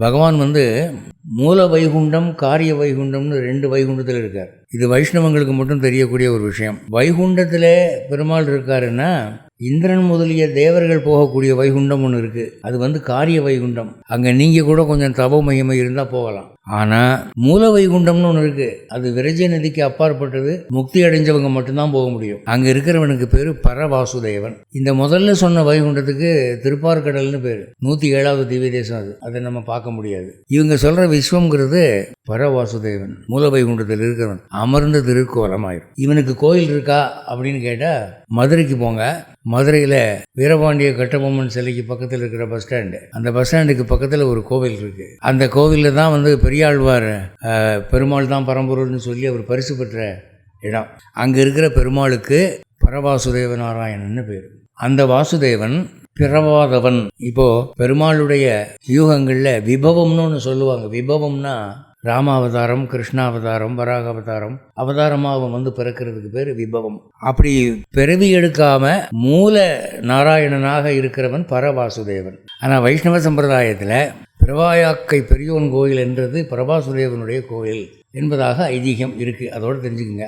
பகவான் மூல வைகுண்டம் காரிய வைகுண்டம்னு 2 வைகுண்டத்தில் இருக்கார். இது வைஷ்ணவங்களுக்கு மட்டும் தெரியக்கூடிய ஒரு விஷயம். வைகுண்டத்தில் பெருமாள் இருக்காருன்னா இந்திரன் முதலிய தேவர்கள் போகக்கூடிய வைகுண்டம் ஒன்று இருக்குது. அது காரிய வைகுண்டம். அங்கே நீங்கள் கூட கொஞ்சம் தவ மகிமை இருந்தால் போகலாம். ஆனால் மூல வைகுண்டம்னு ஒன்று இருக்குது. அது விரஜ நதிக்கு அப்பாற்பட்டது. முக்தி அடைஞ்சவங்க மட்டும்தான் போக முடியும். அங்கே இருக்கிறவனுக்கு பேர் பரவாசுதேவன். இந்த முதல்ல சொன்ன வைகுண்டத்துக்கு திருப்பார்கடல்னு பேர். 107வது திவ்ய தேசம். அதை நம்ம பார்க்க முடியாது. இவங்க சொல்கிற விஸ்வங்கிறது பரவாசுதேவன் மூல வைகுண்டத்தில் இருக்கிறவன் அமர்ந்த திருக்கோலமாயிரும். இவனுக்கு கோயில் இருக்கா அப்படின்னு கேட்டால் மதுரைக்கு போங்க. மதுரையில் வீரபாண்டிய கட்டபொம்மன் சிலைக்கு பக்கத்தில் இருக்கிற பஸ் ஸ்டாண்டு, அந்த பஸ் ஸ்டாண்டுக்கு பக்கத்தில் ஒரு கோவில் இருக்குது. அந்த கோவிலில் தான் பெரியாழ்வார் பெருமாள் தான் பரம்பொருள்னு சொல்லி அவர் பரிசு பெற்ற இடம். அங்கே இருக்கிற பெருமாளுக்கு பரவாசுதேவ நாராயணன்னு பேர். அந்த வாசுதேவன் பிறவாதவன். இப்போது பெருமாளுடைய யூகங்களில் விபவம்னு ஒன்று சொல்லுவாங்க. விபவம்னா ராமாவதாரம், கிருஷ்ணாவதாரம், வராக அவதாரம், அவதாரமாக பிறக்கிறதுக்கு பேர் விபவம். அப்படி பிறவி எடுக்காம மூல நாராயணனாக இருக்கிறவன் பரவாசுதேவன். ஆனால் வைஷ்ணவ சம்பிரதாயத்தில் பிரவாயாக்கை பெரியோன் கோயில் என்றது பரவாசுதேவனுடைய கோயில் என்பதாக ஐதீகம் இருக்குது. அதோடு தெரிஞ்சுக்குங்க.